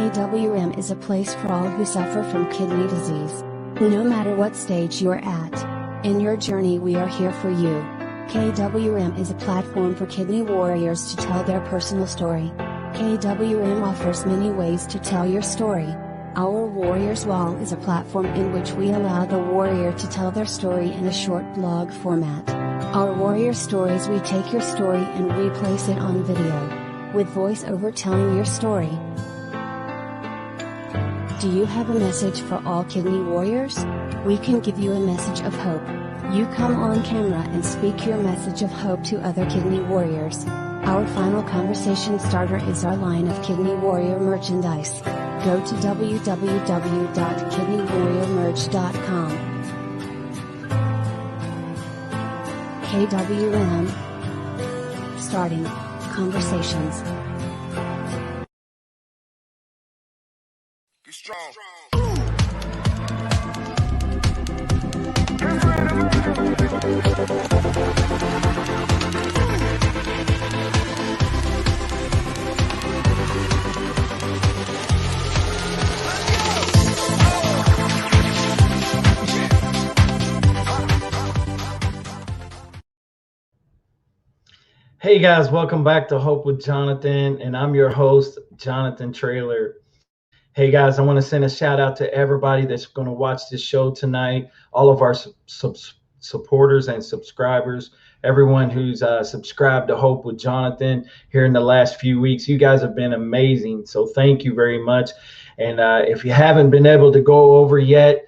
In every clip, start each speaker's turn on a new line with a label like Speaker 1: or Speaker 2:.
Speaker 1: KWM is a place for all who suffer from kidney disease. No matter what stage you're at in your journey, we are here for you. KWM is a platform for kidney warriors to tell their personal story. KWM offers many ways to tell your story. Our Warriors Wall is a platform in which we allow the warrior to tell their story in a short blog format. Our warrior stories, we take your story and we place it on video, with voiceover telling your story. Do you have a message for all kidney warriors? We can give you a message of hope. You come on camera and speak your message of hope to other kidney warriors. Our final conversation starter is our line of Kidney Warrior merchandise. Go to www.kidneywarriormerch.com. KWM. Starting conversations.
Speaker 2: Be strong.
Speaker 3: Hey guys, welcome back to Hope with Jonathan, and I'm your host, Jonathan Traylor. Hey guys, I want to send a shout out to everybody that's going to watch this show tonight, all of our supporters and subscribers, everyone who's subscribed to Hope with Jonathan here in the last few weeks. You guys have been amazing, so thank you very much. And if you haven't been able to go over yet,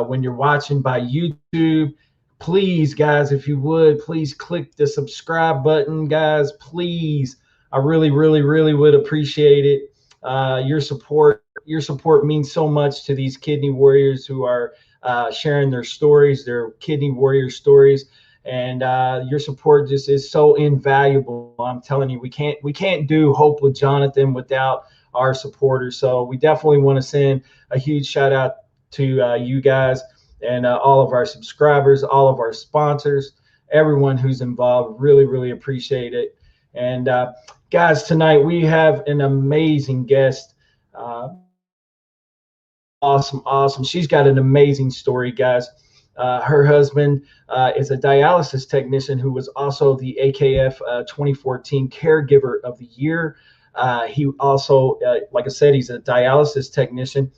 Speaker 3: when you're watching by YouTube, please, guys, if you would, please click the subscribe button, guys, please. I really, really, really would appreciate it. Your support means so much to these kidney warriors who are sharing their stories, their kidney warrior stories, and your support just is so invaluable. I'm telling you, we can't do Hope with Jonathan without our supporters. So we definitely want to send a huge shout out to you guys. And all of our subscribers, all of our sponsors, everyone who's involved, really, really appreciate it. And guys, tonight we have an amazing guest. Awesome. She's got an amazing story, guys. Her husband is a dialysis technician who was also the AKF 2014 Caregiver of the Year. He also, like I said, he's a dialysis technician.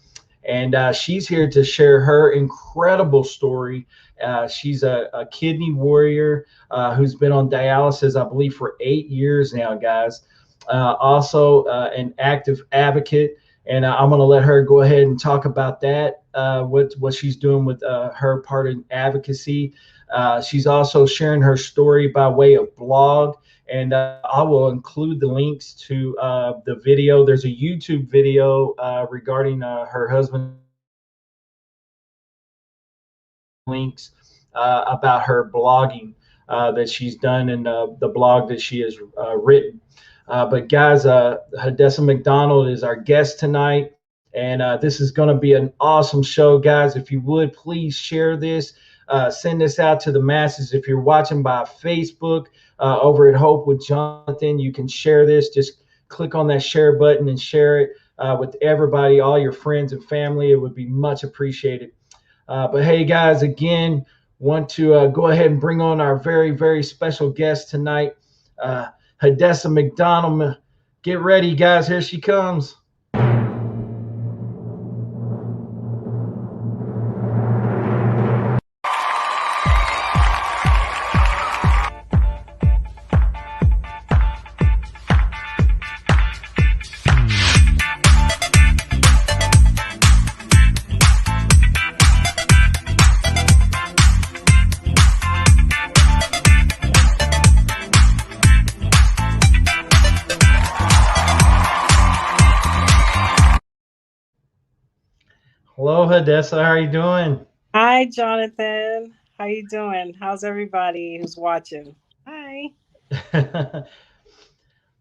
Speaker 3: And she's here to share her incredible story. She's a kidney warrior who's been on dialysis, I believe, for 8 years now, guys. Also an active advocate. And I'm going to let her go ahead and talk about that, what she's doing with her part in advocacy. She's also sharing her story by way of blog. And I will include the links to the video. There's a YouTube video regarding her husband. Links about her blogging that she's done and the blog that she has written. But guys, Hadassah McDonald is our guest tonight. And this is going to be an awesome show, guys. If you would, please share this. Send this out to the masses. If you're watching by Facebook, over at Hope with Jonathan, you can share this. Just click on that share button and share it with everybody, all your friends and family. It would be much appreciated. But hey, guys, again, want to go ahead and bring on our very, very special guest tonight, Hadassah McDonald. Get ready, guys. Here she comes. Hello, Hadassah. How are you doing?
Speaker 4: Hi, Jonathan. How you doing? How's everybody who's watching? Hi.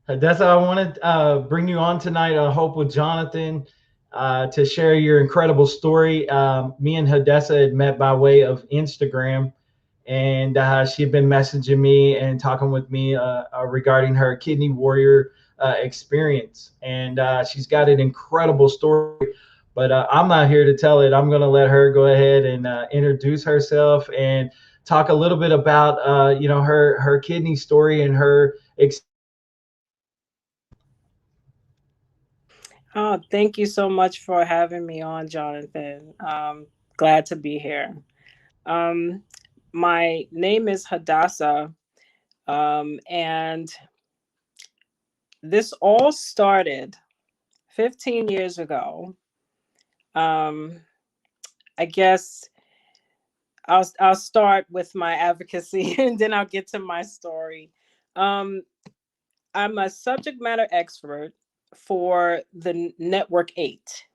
Speaker 3: Hadassah, I wanted to bring you on tonight, I Hope with Jonathan, to share your incredible story. Me and Hadassah had met by way of Instagram, and she had been messaging me and talking with me regarding her kidney warrior experience, and she's got an incredible story. But I'm not here to tell it. I'm going to let her go ahead and introduce herself and talk a little bit about her kidney story and her experience.
Speaker 4: Oh, thank you so much for having me on, Jonathan. Glad to be here. Um, my name is Hadassah, and this all started 15 years ago. Um, I guess I'll start with my advocacy and then I'll get to my story. Um, I'm a subject matter expert for the Network 8.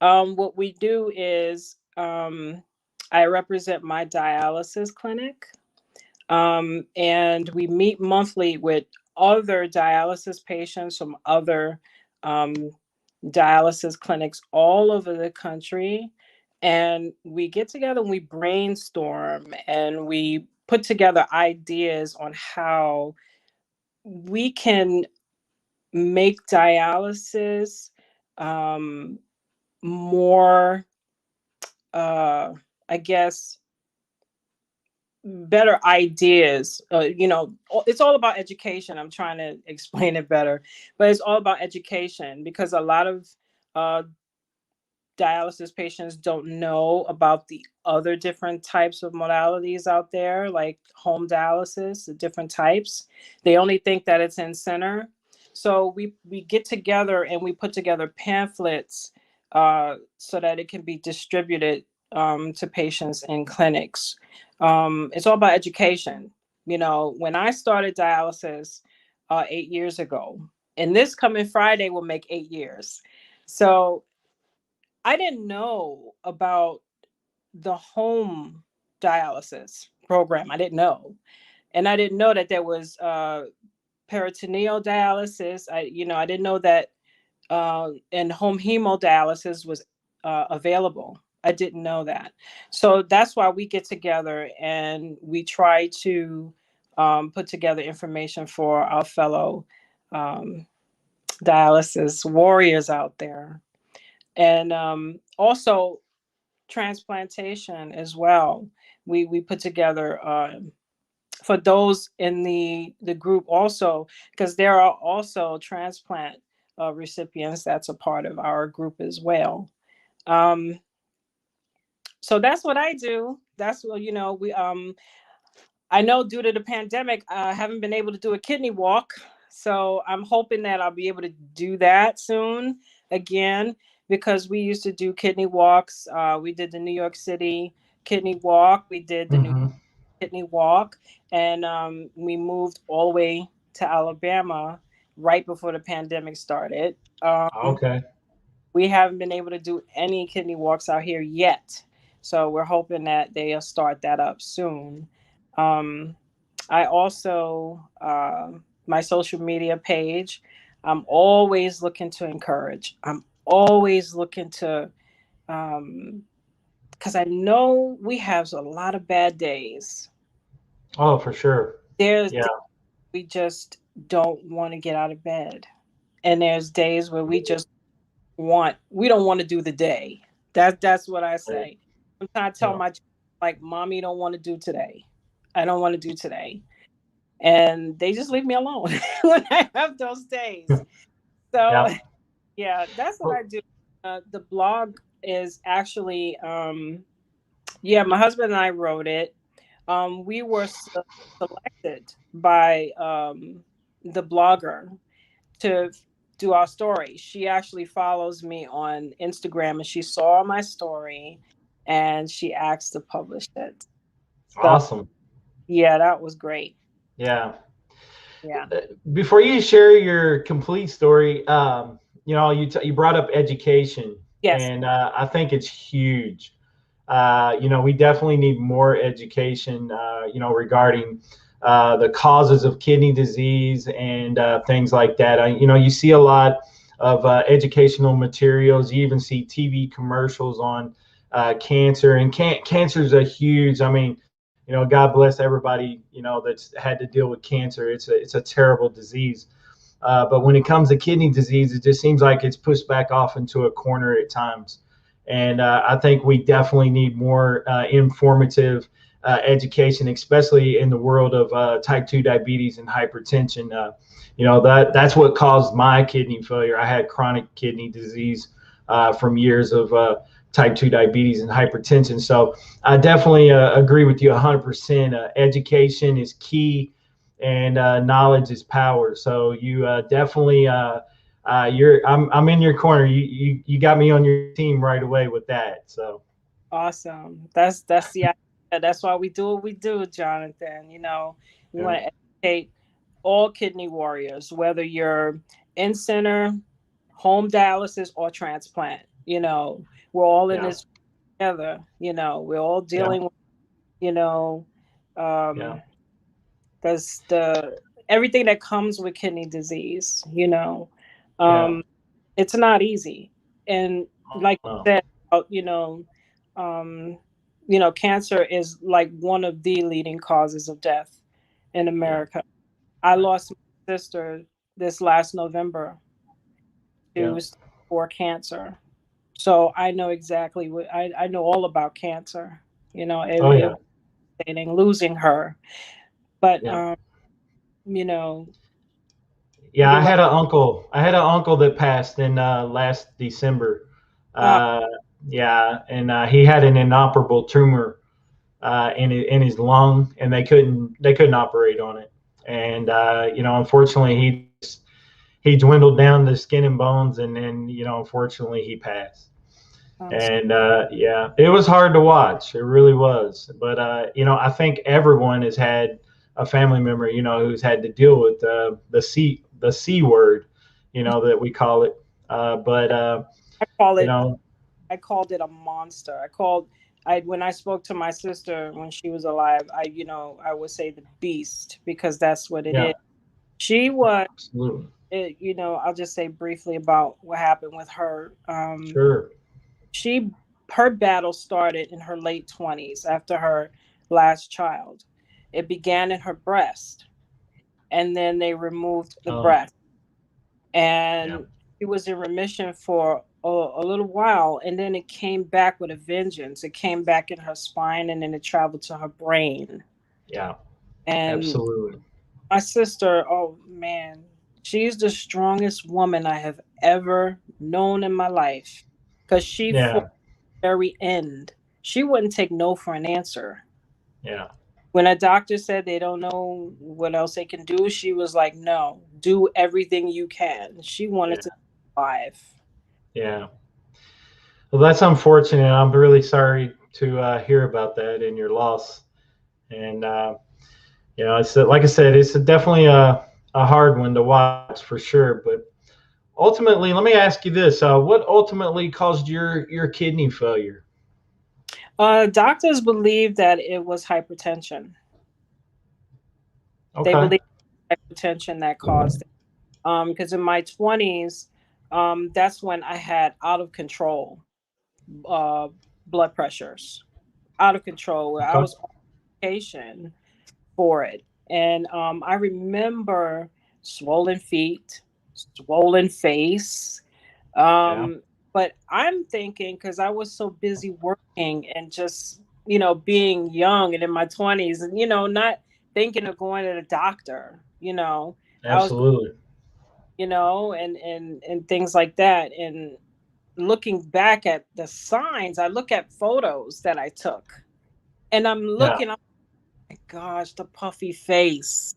Speaker 4: What we do is I represent my dialysis clinic, and we meet monthly with other dialysis patients from other um, dialysis clinics all over the country. And we get together and we brainstorm and we put together ideas on how we can make dialysis um, more, I guess, better ideas. It's all about education. I'm trying to explain it better, but it's all about education because a lot of uh, dialysis patients don't know about the other different types of modalities out there, like home dialysis, the different types. They only think that it's in center. So we get together and we put together pamphlets so that it can be distributed to patients in clinics. It's all about education. You know, when I started dialysis 8 years ago, and this coming Friday will make 8 years. So I didn't know about the home dialysis program. I didn't know. And I didn't know that there was peritoneal dialysis. I didn't know that and home hemodialysis was available. I didn't know that. So that's why we get together and we try to put together information for our fellow um, dialysis warriors out there. And also transplantation as well. We put together for those in the group also, because there are also transplant recipients that's a part of our group as well. Um, so that's what I do. That's what we I know due to the pandemic, I haven't been able to do a kidney walk. So I'm hoping that I'll be able to do that soon again, because we used to do kidney walks. We did the New York City kidney walk. We did the New
Speaker 3: Mm-hmm.
Speaker 4: York kidney walk. And we moved all the way to Alabama right before the pandemic started.
Speaker 3: Okay.
Speaker 4: We haven't been able to do any kidney walks out here yet. So we're hoping that they'll start that up soon. Um, I also, my social media page, I'm always looking to encourage. I'm always looking to, because I know we have a lot of bad days.
Speaker 3: Oh, for sure.
Speaker 4: There's
Speaker 3: Yeah.
Speaker 4: days we just don't want to get out of bed. And there's days where we don't want to do the day. That's what I say. I'm trying to tell
Speaker 3: Yeah.
Speaker 4: my children, like, mommy don't want to do today. I don't want to do today. And they just leave me alone when I have those days. So
Speaker 3: Yeah.
Speaker 4: yeah, that's what I
Speaker 3: Well,
Speaker 4: do. The blog is actually yeah, my husband and I wrote it. We were selected by the blogger to do our story. She actually follows me on Instagram and she saw my story and she asked to publish it. So
Speaker 3: awesome.
Speaker 4: yeah, that was great.
Speaker 3: Yeah.
Speaker 4: Yeah.
Speaker 3: Before you share your complete story, you brought up education,
Speaker 4: Yes.
Speaker 3: and I think it's huge. We definitely need more education, regarding the causes of kidney disease and things like that. You see a lot of educational materials. You even see TV commercials on cancer, and cancer is a huge. I mean, God bless everybody, that's had to deal with cancer. It's a terrible disease. But when it comes to kidney disease, it just seems like it's pushed back off into a corner at times. And I think we definitely need more informative education, especially in the world of type 2 diabetes and hypertension. That's what caused my kidney failure. I had chronic kidney disease from years of type 2 diabetes and hypertension. So I definitely agree with you 100%. Education is key, and knowledge is power. So you definitely I'm in your corner. You got me on your team right away with that. So
Speaker 4: awesome. That's the idea. That's why we do what we do, Jonathan. We want to educate all kidney warriors, whether you're in center, home dialysis, or transplant. We're all in this together. We're all dealing with, that's everything that comes with kidney disease. It's not easy, and like you said, cancer is like one of the leading causes of death in America. I lost my sister this last November to cancer, so I know exactly what I know all about cancer. Losing her, but
Speaker 3: I had an uncle. I had an uncle that passed in last December. And he had an inoperable tumor in his lung, and they couldn't operate on it. And unfortunately, he dwindled down to skin and bones, and then unfortunately he passed. And it was hard to watch. It really was. But I think everyone has had a family member who's had to deal with the C word, that we call it. But
Speaker 4: I call it. I called it a monster. When I spoke to my sister when she was alive, I would say the beast, because that's what it is. She was.
Speaker 3: Absolutely.
Speaker 4: I'll just say briefly about what happened with her.
Speaker 3: Sure.
Speaker 4: Her battle started in her late 20s after her last child. It began in her breast, and then they removed the breast, and it was in remission for a little while, and then it came back with a vengeance. It came back in her spine, and then it traveled to her brain.
Speaker 3: Yeah,
Speaker 4: and
Speaker 3: absolutely.
Speaker 4: My sister, oh man, she's the strongest woman I have ever known in my life, because she fought at the very end. She wouldn't take no for an answer.
Speaker 3: Yeah.
Speaker 4: When a doctor said they don't know what else they can do, she was like, no, do everything you can. She wanted to survive. Yeah.
Speaker 3: Well, that's unfortunate. I'm really sorry to hear about that and your loss. And, it's like I said, it's definitely a hard one to watch for sure. But ultimately, let me ask you this. What ultimately caused your kidney failure?
Speaker 4: Doctors believe that it was hypertension.
Speaker 3: Okay.
Speaker 4: They believe hypertension that caused it. Because in my 20s, that's when I had out of control blood pressures, out of control, where I was on medication for it. And I remember swollen feet, swollen face. But I'm thinking, because I was so busy working and just, being young and in my 20s and, not thinking of going to the doctor,
Speaker 3: Absolutely.
Speaker 4: And things like that. And looking back at the signs, I look at photos that I took, and I'm looking, oh my gosh, the puffy face.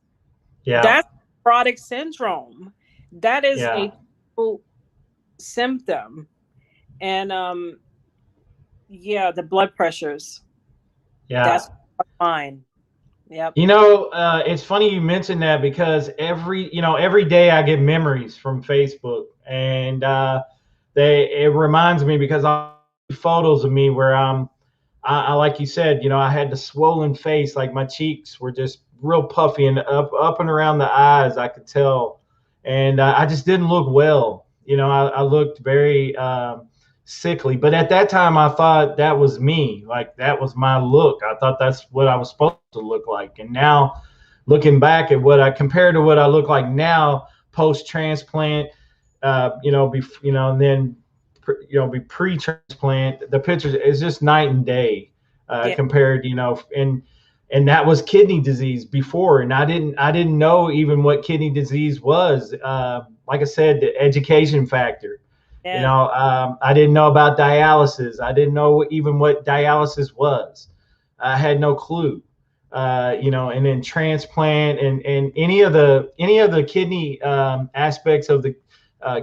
Speaker 3: Yeah.
Speaker 4: That's nephrotic syndrome. That is a symptom. And the blood pressures.
Speaker 3: Yeah.
Speaker 4: That's fine. Yep.
Speaker 3: It's funny you mentioned that, because every day I get memories from Facebook, and it reminds me, because I see photos of me where I like you said, I had the swollen face, like my cheeks were just real puffy, and up and around the eyes, I could tell, and I just didn't look well. I looked very sickly, but at that time I thought that was me, like that was my look. I thought that's what I was supposed to look like. And now, looking back at what I compare to what I look like now, post transplant, and then be pre-transplant. The pictures is just night and day
Speaker 4: Yeah.
Speaker 3: compared, and that was kidney disease before, and I didn't know even what kidney disease was. Like I said, the education factor.
Speaker 4: Yeah.
Speaker 3: I didn't know about dialysis. I didn't know even what dialysis was. I had no clue. And then transplant and any of the kidney aspects of the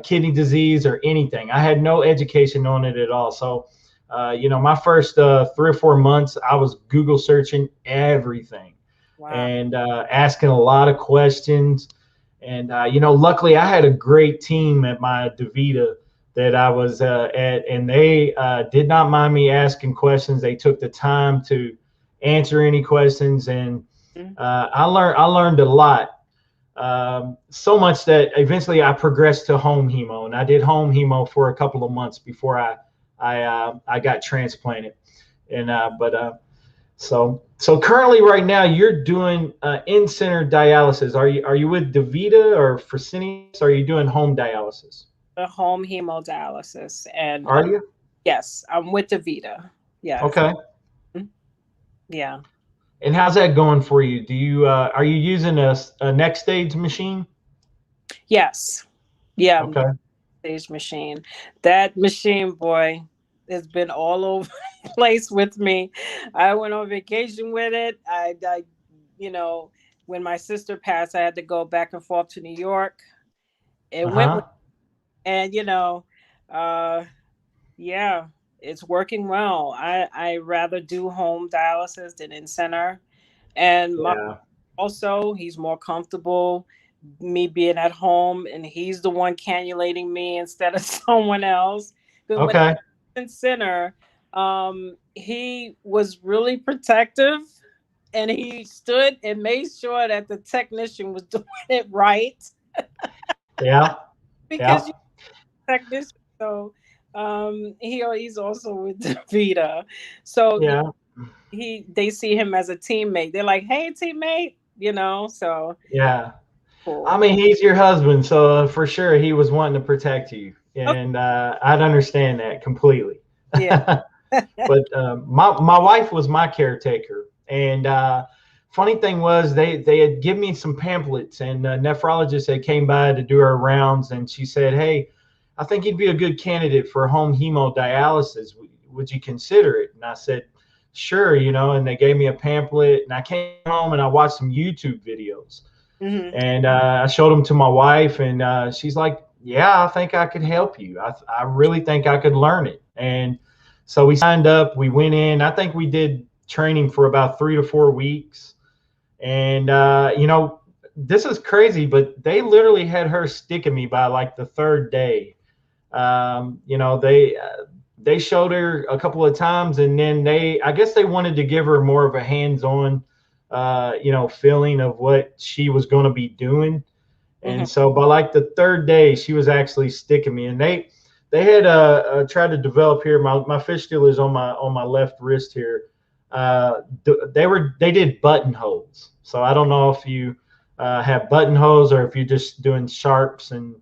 Speaker 3: kidney disease or anything. I had no education on it at all. So, my first 3 or 4 months, I was Google searching everything.
Speaker 4: Wow.
Speaker 3: And asking a lot of questions. And, luckily I had a great team at my DaVita that I was at, and they did not mind me asking questions. They took the time to answer any questions, and I learned a lot. So much that eventually I progressed to home hemo, and I did home hemo for a couple of months before I got transplanted. And so currently right now you're doing in-center dialysis. Are you with DaVita or Fresenius? Or are you doing home dialysis?
Speaker 4: The home hemodialysis, and
Speaker 3: Are you?
Speaker 4: yes, I'm with DaVita. Yes.
Speaker 3: Okay.
Speaker 4: Yeah.
Speaker 3: And how's that going for you? Do you are you using a next stage machine?
Speaker 4: Yes. Yeah.
Speaker 3: Okay.
Speaker 4: Stage machine. That machine, boy, has been all over the place with me. I went on vacation with it. I when my sister passed, I had to go back and forth to New York. It went with, and yeah, it's working well. I rather do home dialysis than in center, and also he's more comfortable me being at home, and he's the one cannulating me instead of someone else. Because when I was in center, he was really protective, and he stood and made sure that the technician was doing it right.
Speaker 3: Yeah.
Speaker 4: Because you're a technician, so he's also with DaVita. So they see him as a teammate. They're like, "Hey, teammate," so
Speaker 3: yeah.
Speaker 4: cool.
Speaker 3: I mean, he's your husband, so for sure he was wanting to protect you, and I'd understand that completely.
Speaker 4: Yeah.
Speaker 3: But my wife was my caretaker, and funny thing was they had given me some pamphlets, and a nephrologist had came by to do her rounds, and she said, "Hey, I think you'd be a good candidate for home hemodialysis. Would you consider it?" And I said, "Sure," and they gave me a pamphlet, and I came home and I watched some YouTube videos.
Speaker 4: Mm-hmm.
Speaker 3: And I showed them to my wife, and she's like, "Yeah, I think I could help you. I really think I could learn it." And so we signed up. We went in. I think we did training for about 3 to 4 weeks. And this is crazy, but they literally had her sticking me by like the third day. They showed her a couple of times, and then I guess they wanted to give her more of a hands-on feeling of what she was going to be doing. And so by like the third day, she was actually sticking me, and they had tried to develop here. My fistula is on my left wrist here. They did buttonholes. So I don't know if you have buttonholes or if you're just doing sharps and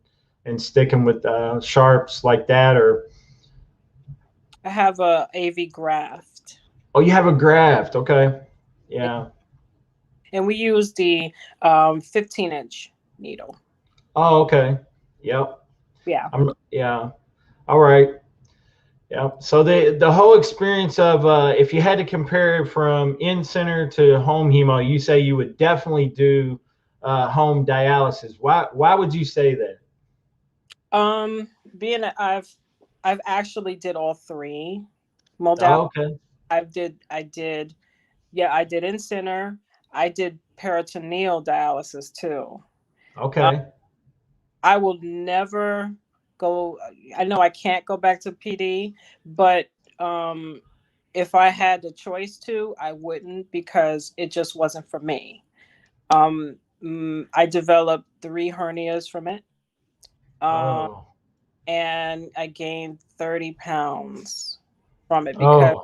Speaker 3: sticking with sharps like that, or
Speaker 4: I have a AV graft.
Speaker 3: Oh, you have a graft. Okay. Yeah.
Speaker 4: And we use the 15-inch needle.
Speaker 3: Oh, okay. Yep.
Speaker 4: Yeah.
Speaker 3: Yeah. All right. Yeah. So the whole experience of if you had to compare it from in-center to home hemo, you say you would definitely do home dialysis. Why would you say that?
Speaker 4: Being that I've actually did all three modalities.
Speaker 3: Oh, okay.
Speaker 4: I did in center. I did peritoneal dialysis too.
Speaker 3: Okay.
Speaker 4: I will never go. I know I can't go back to PD, but if I had the choice to, I wouldn't, because it just wasn't for me. I developed 3 hernias from it. And I gained 30 pounds from it because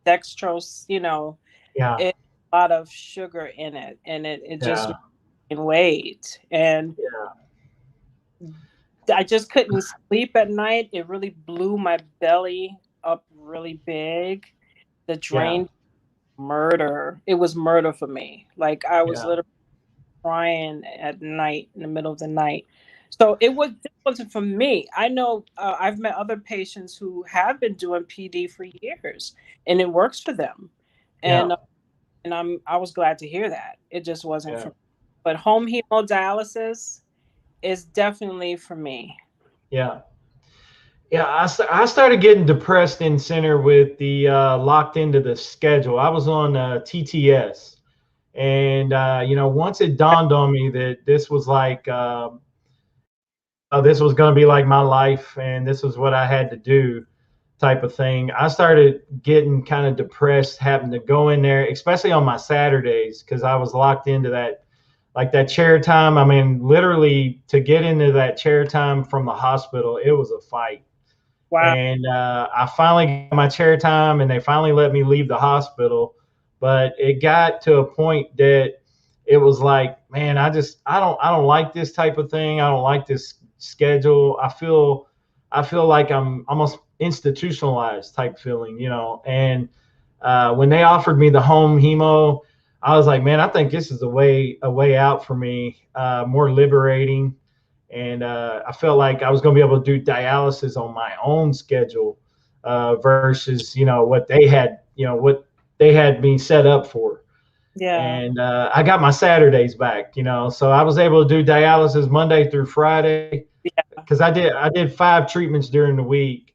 Speaker 4: dextrose,
Speaker 3: Yeah.
Speaker 4: it's a lot of sugar in it, and it just gained weight. And I just couldn't sleep at night. It really blew my belly up really big. The
Speaker 3: Yeah.
Speaker 4: drain, murder. It was murder for me. Like I was
Speaker 3: Yeah.
Speaker 4: literally crying at night in the middle of the night. So this wasn't for me. I know I've met other patients who have been doing PD for years, and it works for them.
Speaker 3: Yeah.
Speaker 4: And I was glad to hear that. It just wasn't for
Speaker 3: Yeah.
Speaker 4: me. But home hemodialysis is definitely for me.
Speaker 3: Yeah. Yeah, I started getting depressed in center with the locked into the schedule. I was on TTS, and once it dawned on me that this was like this was going to be like my life, and this was what I had to do, type of thing. I started getting kind of depressed, having to go in there, especially on my Saturdays, because I was locked into that, like that chair time. I mean, literally to get into that chair time from the hospital, it was a fight.
Speaker 4: Wow.
Speaker 3: And I finally got my chair time, and they finally let me leave the hospital. But it got to a point that it was like, man, I don't like this type of thing. I don't like this schedule. I feel like I'm almost institutionalized type feeling, And when they offered me the home hemo, I was like, man, I think this is a way out for me, more liberating. And I felt like I was going to be able to do dialysis on my own schedule versus what they had me set up for.
Speaker 4: Yeah.
Speaker 3: And I got my Saturdays back, so I was able to do dialysis Monday through Friday
Speaker 4: Yeah.
Speaker 3: because I did 5 treatments during the week,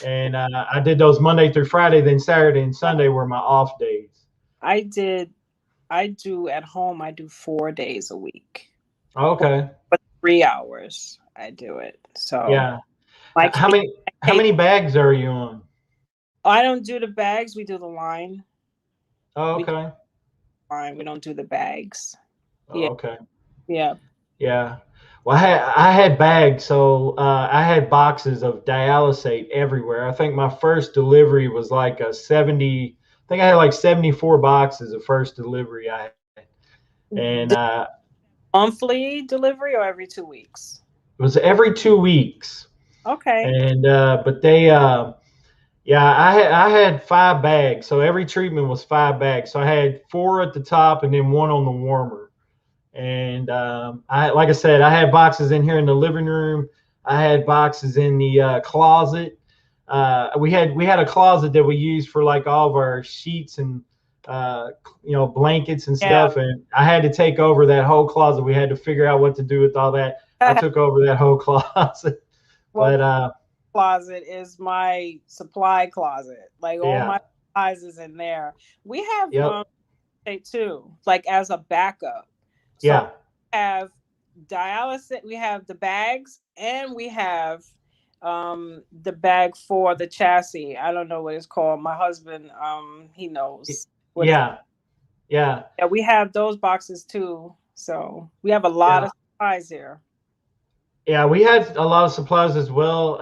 Speaker 3: and I did those Monday through Friday. Then Saturday and Sunday were my off days.
Speaker 4: I did. I do at home. I do 4 days a week,
Speaker 3: Okay.
Speaker 4: but 3 hours. I do it. So
Speaker 3: Yeah.
Speaker 4: my
Speaker 3: How
Speaker 4: case,
Speaker 3: many how many bags are you on?
Speaker 4: I don't do the bags. We do the line.
Speaker 3: Oh,
Speaker 4: We do
Speaker 3: okay.
Speaker 4: the line. We don't do the bags.
Speaker 3: Oh,
Speaker 4: Yeah.
Speaker 3: okay.
Speaker 4: Yeah.
Speaker 3: Yeah. Well, I had bags, so I had boxes of dialysate everywhere. I think my first delivery was like a 70. I think I had like 74 boxes of first delivery I had, and
Speaker 4: Monthly delivery or every 2 weeks?
Speaker 3: it was every 2 weeks.
Speaker 4: Okay.
Speaker 3: And but yeah, I had 5 bags, so every treatment was 5 bags. So I had 4 at the top and then one on the warmer. And like I said, I had boxes in here in the living room. I had boxes in the closet. We had a closet that we used for like all of our sheets and blankets and
Speaker 4: Yeah.
Speaker 3: stuff. And I had to take over that whole closet. We had to figure out what to do with all that. I took over that whole closet.
Speaker 4: Well,
Speaker 3: But
Speaker 4: closet is my supply closet. Like all
Speaker 3: yeah,
Speaker 4: my supplies is in there. We have
Speaker 3: yep,
Speaker 4: say too, like as a backup. So
Speaker 3: yeah,
Speaker 4: we have dialysis, we have the bags, and we have the bag for the chassis. I don't know what it's called. My husband, he knows what it's.
Speaker 3: yeah, yeah,
Speaker 4: Yeah, we have those boxes too. So we have a lot
Speaker 3: yeah.
Speaker 4: of supplies here.
Speaker 3: Yeah, we had a lot of supplies as well,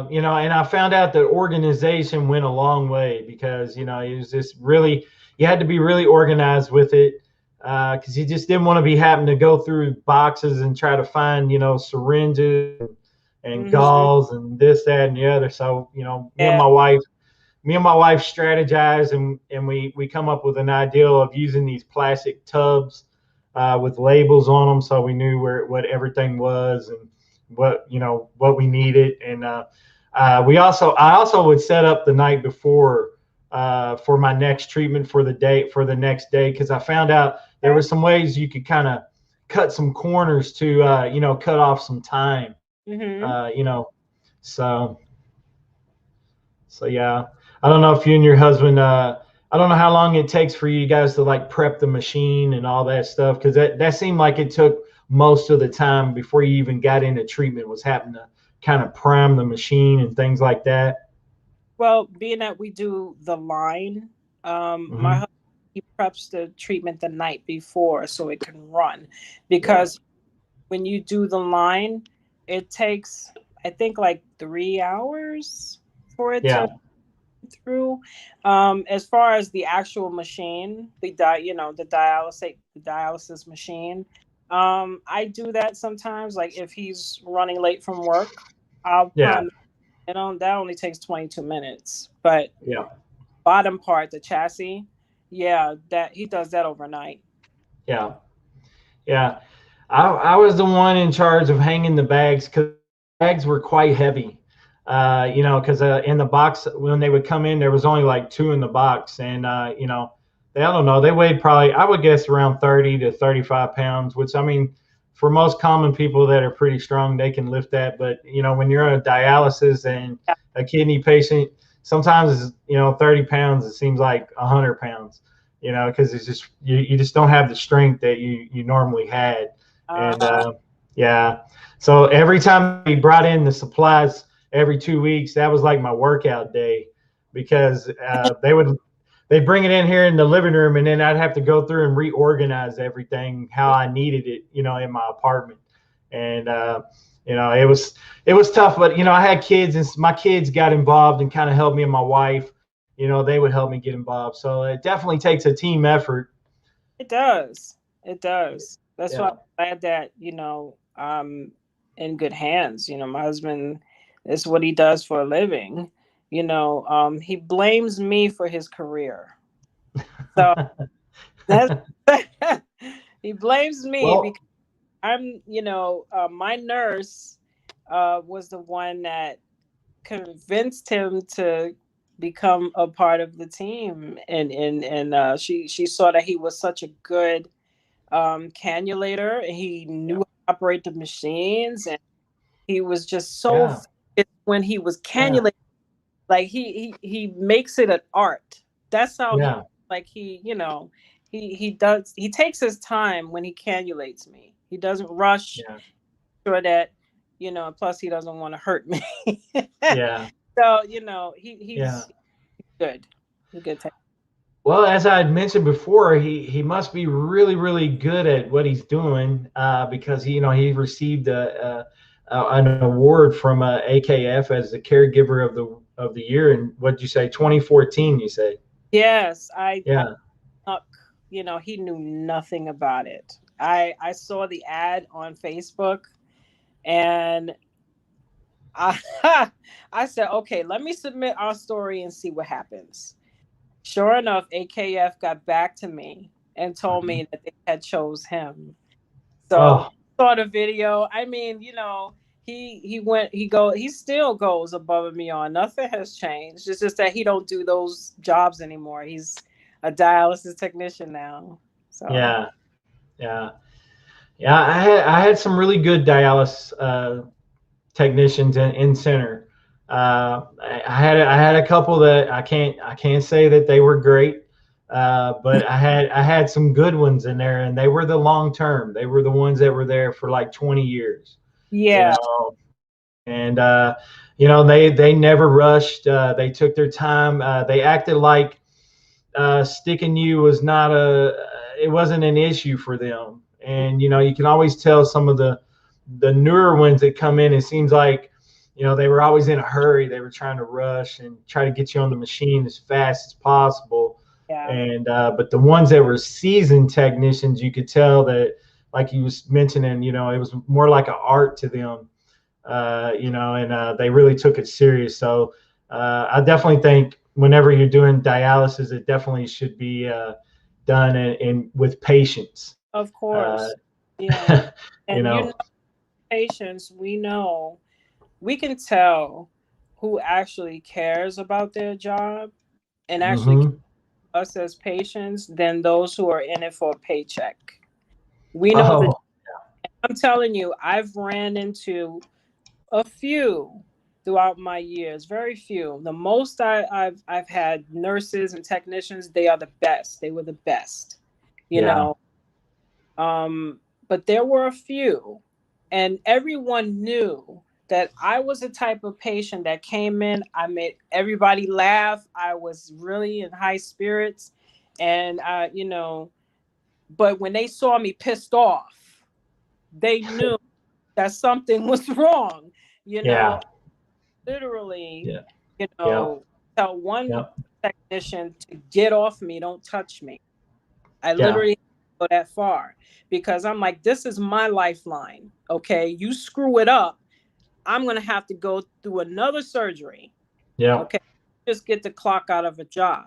Speaker 3: and I found out that organization went a long way because, it was just really, you had to be really organized with it because you just didn't want to be having to go through boxes and try to find, syringes and
Speaker 4: Hmm.
Speaker 3: gauze and this, that, and the other. So,
Speaker 4: Yeah.
Speaker 3: me and my wife strategize and we come up with an idea of using these plastic tubs with labels on them so we knew what everything was and what we needed. And I also would set up the night before for my next treatment for the next day because I found out there were some ways you could kind of cut some corners to cut off some time.
Speaker 4: Hmm.
Speaker 3: uh, you know so so yeah, I don't know if you and your husband. I don't know how long it takes for you guys to like prep the machine and all that stuff because that seemed like it took most of the time before you even got into treatment was having to kind of prime the machine and things like that.
Speaker 4: Well, being that we do the line, my
Speaker 3: Hmm.
Speaker 4: husband, he preps the treatment the night before so it can run.
Speaker 3: Yeah,
Speaker 4: Because when you do the line, it takes, I think, like 3 hours for it
Speaker 3: yeah,
Speaker 4: to through. As far as the actual machine, the dialysis machine, I do that sometimes. Like if he's running late from work, I'll put
Speaker 3: Yeah.
Speaker 4: him. That only takes 22 minutes. But
Speaker 3: Yeah.
Speaker 4: bottom part, the chassis, yeah, that he does that overnight.
Speaker 3: Yeah. Yeah. I was the one in charge of hanging the bags because bags were quite heavy. Because in the box when they would come in, there was only like 2 in the box, and I don't know, they weighed probably, I would guess, around 30 to 35 pounds, which I mean, for most common people that are pretty strong, they can lift that. But when you're on a dialysis and
Speaker 4: Yeah.
Speaker 3: a kidney patient, sometimes 30 pounds, it seems like 100 pounds. Because it's just you just don't have the strength that you normally had, and yeah. So every time we brought in the supplies every 2 weeks, that was like my workout day, because they bring it in here in the living room, and then I'd have to go through and reorganize everything how I needed it, in my apartment, and it was tough, but I had kids, and my kids got involved and kind of helped me, and my wife. They would help me get involved. So it definitely takes a team effort.
Speaker 4: It does. It does. That's why
Speaker 3: Yeah.
Speaker 4: I'm glad that, I'm in good hands. My husband is what he does for a living. He blames me for his career. So that's he blames me
Speaker 3: Well,
Speaker 4: because I'm, my nurse was the one that convinced him to become a part of the team, and she saw that he was such a good cannulator, and he knew how to operate the machines, and he was just so
Speaker 3: yeah,
Speaker 4: when he was
Speaker 3: yeah,
Speaker 4: cannulating, like he makes it an art. That's how he,
Speaker 3: yeah,
Speaker 4: like, he takes his time when he cannulates me. He doesn't rush,
Speaker 3: yeah,
Speaker 4: sure that, plus he doesn't want to hurt me.
Speaker 3: yeah,
Speaker 4: So,
Speaker 3: yeah.
Speaker 4: he's good. He's good.
Speaker 3: Well, as I had mentioned before, he must be really, really good at what he's doing, because he received an award from AKF as the caregiver of the year in, what did you say, 2014? You say?
Speaker 4: Yes, I
Speaker 3: Yeah.
Speaker 4: he knew nothing about it. I saw the ad on Facebook, and I I said, okay, let me submit our story and see what happens. Sure enough, AKF got back to me and told
Speaker 3: Mhm.
Speaker 4: me that they had chose him. So
Speaker 3: Oh,
Speaker 4: saw the video. I mean, he still goes above and beyond. Nothing has changed. It's just that he don't do those jobs anymore. He's a dialysis technician now. So
Speaker 3: yeah, yeah, yeah. I had some really good dialysis technicians in center. I had a couple that I can't say that they were great, but I had some good ones in there, and they were the long term. They were the ones that were there for like 20 years, you
Speaker 4: yeah,
Speaker 3: know, and they never rushed. They took their time. They acted like sticking you was not it wasn't an issue for them. And you can always tell some of the newer ones that come in, it seems like they were always in a hurry. They were trying to rush and try to get you on the machine as fast as possible.
Speaker 4: yeah,
Speaker 3: And but the ones that were seasoned technicians, you could tell that, like you was mentioning, it was more like an art to them. And they really took it serious. So I definitely think whenever you're doing dialysis, it definitely should be done in with patience.
Speaker 4: of
Speaker 3: Uh,
Speaker 4: course, yeah.
Speaker 3: you
Speaker 4: And
Speaker 3: know.
Speaker 4: patients, we can tell who actually cares about their job and actually
Speaker 3: Hmm.
Speaker 4: us as patients than those who are in it for a paycheck. We know that.
Speaker 3: Oh,
Speaker 4: I'm telling you, I've ran into a few throughout my years, very few. The most I've had nurses and technicians, they are the best. They were the best, you
Speaker 3: yeah,
Speaker 4: know. But there were a few, and everyone knew that I was the type of patient that came in. I made everybody laugh. I was really in high spirits, and but when they saw me pissed off, they knew that something was wrong. You
Speaker 3: yeah,
Speaker 4: know, literally,
Speaker 3: yeah,
Speaker 4: you
Speaker 3: yeah,
Speaker 4: know, tell one
Speaker 3: yeah,
Speaker 4: technician to get off me, don't touch me. I
Speaker 3: yeah,
Speaker 4: literally go that far, because I'm like, this is my lifeline. Okay, you screw it up, I'm gonna have to go through another surgery.
Speaker 3: Yeah.
Speaker 4: Okay, just get the clock out of a job.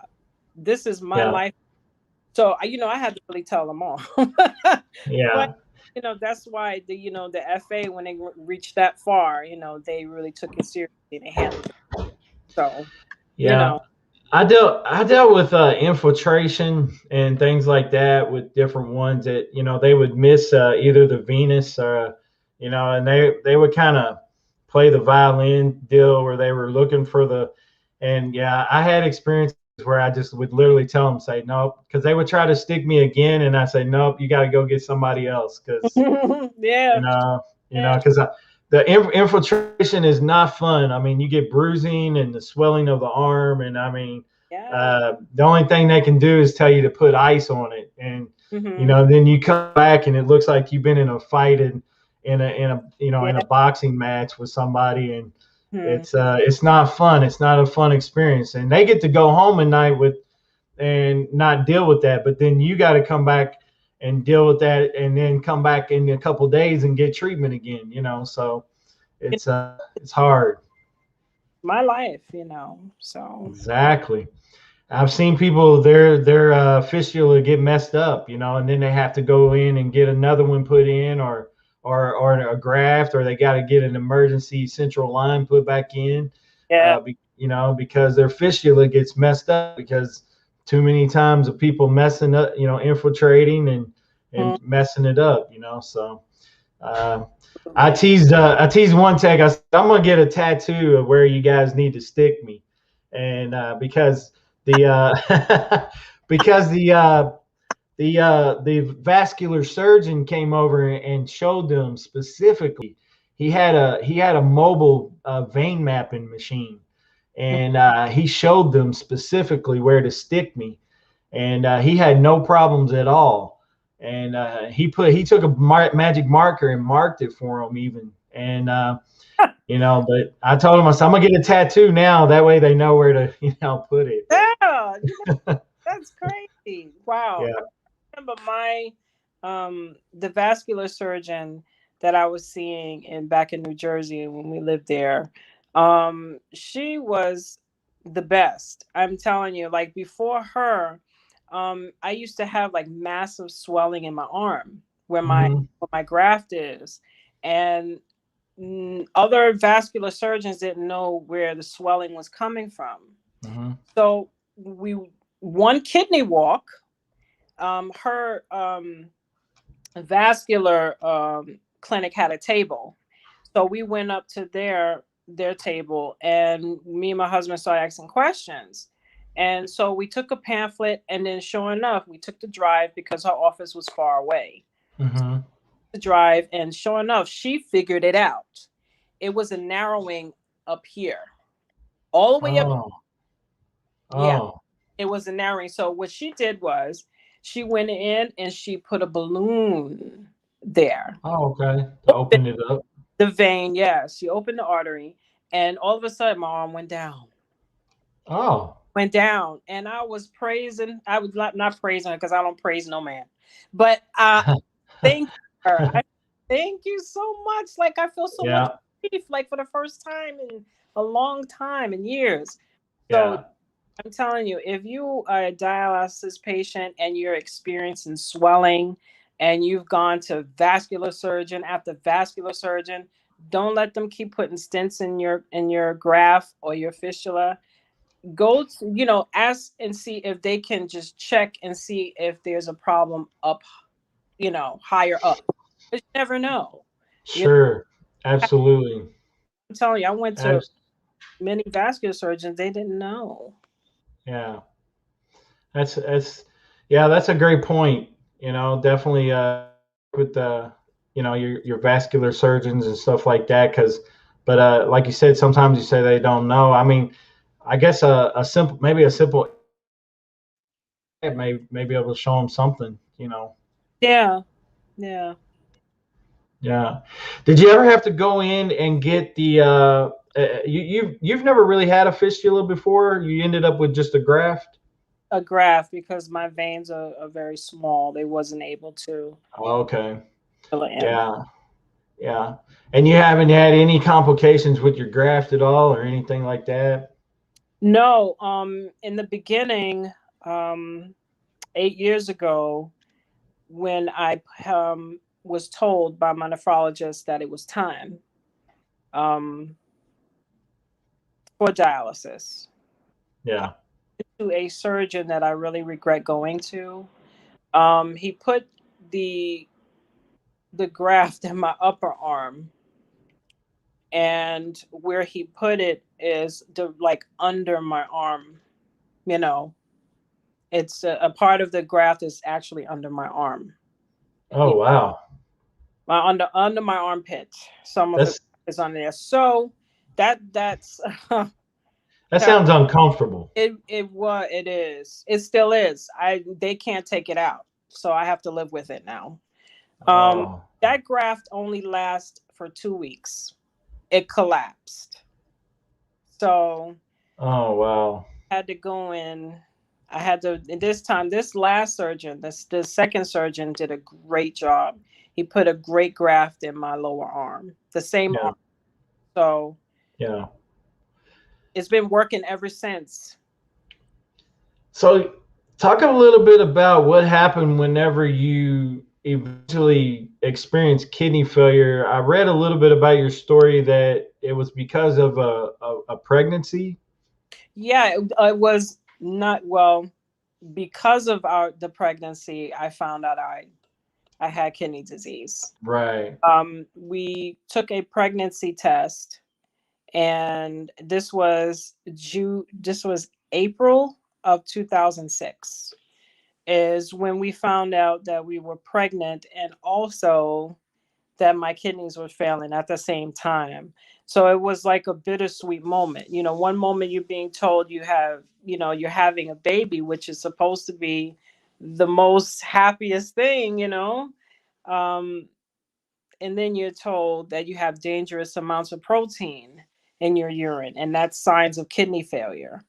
Speaker 4: This is my
Speaker 3: Yeah.
Speaker 4: life. So I had to really tell them all.
Speaker 3: Yeah.
Speaker 4: But that's why the FA, when they reached that far, they really took it seriously and they handled it. So
Speaker 3: Yeah. I dealt with infiltration and things like that with different ones that they would miss either the venous or and they would kind of play the violin deal where they were looking for and yeah, I had experiences where I just would literally tell them, say nope, because they would try to stick me again and I say nope, you got to go get somebody else, because
Speaker 4: yeah,
Speaker 3: because the infiltration is not fun. I mean, you get bruising and the swelling of the arm, and I mean, the only thing they can do is tell you to put ice on it, and then you come back and it looks like you've been in a fight in a boxing match with somebody, and it's not fun. It's not a fun experience, and they get to go home at night and not deal with that, but then you got to come back and deal with that, and then come back in a couple of days and get treatment again. So it's hard.
Speaker 4: My life, so
Speaker 3: exactly. I've seen people their fistula get messed up, and then they have to go in and get another one put in, or a graft, or they got to get an emergency central line put back in. Because their fistula gets messed up because too many times of people messing up, infiltrating and messing it up, So I teased one tech. I said, I'm gonna get a tattoo of where you guys need to stick me, and because the because the vascular surgeon came over and showed them specifically. He had a mobile vein mapping machine, and he showed them specifically where to stick me, and he had no problems at all. And he took a magic marker and marked it for him even, and but I told him, I said, I'm gonna get a tattoo now. That way they know where to put it.
Speaker 4: Yeah, that's crazy. Wow.
Speaker 3: Yeah.
Speaker 4: I remember the vascular surgeon that I was seeing back in New Jersey when we lived there. She was the best. I'm telling you, like before her, I used to have like massive swelling in my arm where my graft is, and other vascular surgeons didn't know where the swelling was coming from. So one kidney walk. Her vascular clinic had a table, so we went up to their table, and me and my husband started asking questions. And so we took a pamphlet, and then sure enough, we took the drive because her office was far away. The drive, and sure enough, she figured it out. It was a narrowing up here, all the way up. Yeah, it was a narrowing. So what she did was she went in and she put a balloon there.
Speaker 3: Oh, okay. To open it up.
Speaker 4: The vein, yeah. She opened the artery, and all of a sudden my arm went down.
Speaker 3: Oh.
Speaker 4: Went down, and I was praising. I was not praising her because I don't praise no man, but thank her. Thank you so much. Like I feel so much relief, like for the first time in a long time, in years. So I'm telling you, if you are a dialysis patient and you're experiencing swelling, and you've gone to vascular surgeon after vascular surgeon, don't let them keep putting stents in your graft or your fistula. Go to, ask and see if they can just check and see if there's a problem up, higher up. But you never know.
Speaker 3: Sure. Absolutely.
Speaker 4: I'm telling you, I went to many vascular surgeons. They didn't know.
Speaker 3: Yeah. That's a great point. Definitely with the your vascular surgeons and stuff like that, but like you said, sometimes you say they don't know. I mean, I guess a simple may be able to show them something.
Speaker 4: Yeah.
Speaker 3: Did you ever have to go in and get the you've never really had a fistula before? You ended up with just a graft?
Speaker 4: a graft because my veins are very small. They wasn't able to
Speaker 3: Okay.
Speaker 4: fill it in.
Speaker 3: Yeah. Yeah. And you haven't had any complications with your graft at all or anything like that?
Speaker 4: No, in the beginning, um, 8 years ago, when I was told by my nephrologist that it was time um, for dialysis,
Speaker 3: Yeah.
Speaker 4: to a surgeon that I really regret going to. He put the the graft in my upper arm, and where he put it is like under my arm. You know, it's a part of the graft is actually under my arm.
Speaker 3: Oh,
Speaker 4: Yeah,
Speaker 3: wow.
Speaker 4: my under my armpit. Some of the
Speaker 3: That's
Speaker 4: is on there. So that's
Speaker 3: that
Speaker 4: that
Speaker 3: sounds uncomfortable.
Speaker 4: it is. It still is. They can't take it out. So I have to live with it now. Um,
Speaker 3: Oh.
Speaker 4: that graft only lasts for 2 weeks. It collapsed. So
Speaker 3: Oh, wow.
Speaker 4: I had to go in. I had to, and this time, this last surgeon, the second surgeon did a great job. He put a great graft in my lower arm, the same
Speaker 3: Yeah.
Speaker 4: arm. So
Speaker 3: Yeah.
Speaker 4: it's been working ever since.
Speaker 3: So, talk a little bit about what happened whenever you eventually experienced kidney failure. I read a little bit about your story that it was because of a pregnancy.
Speaker 4: Yeah, it was not well because of the pregnancy. I found out I had kidney disease.
Speaker 3: Right.
Speaker 4: We took a pregnancy test, and this was April of 2006 is when we found out that we were pregnant, and also that my kidneys were failing at the same time. So it was like a bittersweet moment. One moment you're being told you're having a baby, which is supposed to be the most happiest thing. Um, and then you're told that you have dangerous amounts of protein in your urine, and that's signs of kidney failure.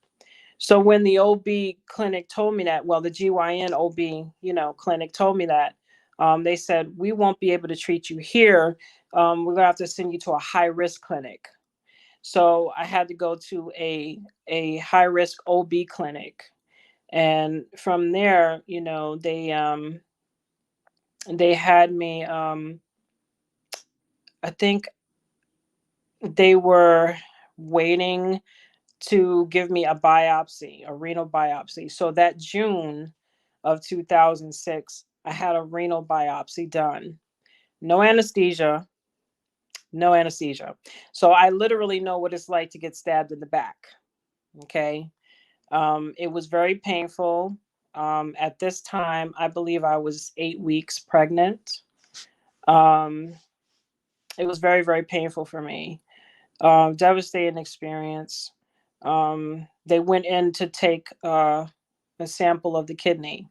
Speaker 4: So when the OB clinic told me that, well, the GYN OB, clinic told me that, they said, we won't be able to treat you here. We're gonna have to send you to a high risk clinic. So I had to go to a high risk OB clinic, and from there, they had me. I think they were waiting to give me a biopsy, a renal biopsy. So that June of 2006, I had a renal biopsy done. No anesthesia, no anesthesia. So I literally know what it's like to get stabbed in the back. Okay. It was very painful. At this time, I believe I was 8 weeks pregnant. Um, it was very, very painful for me. Devastating experience. They went in to take a sample of the kidney.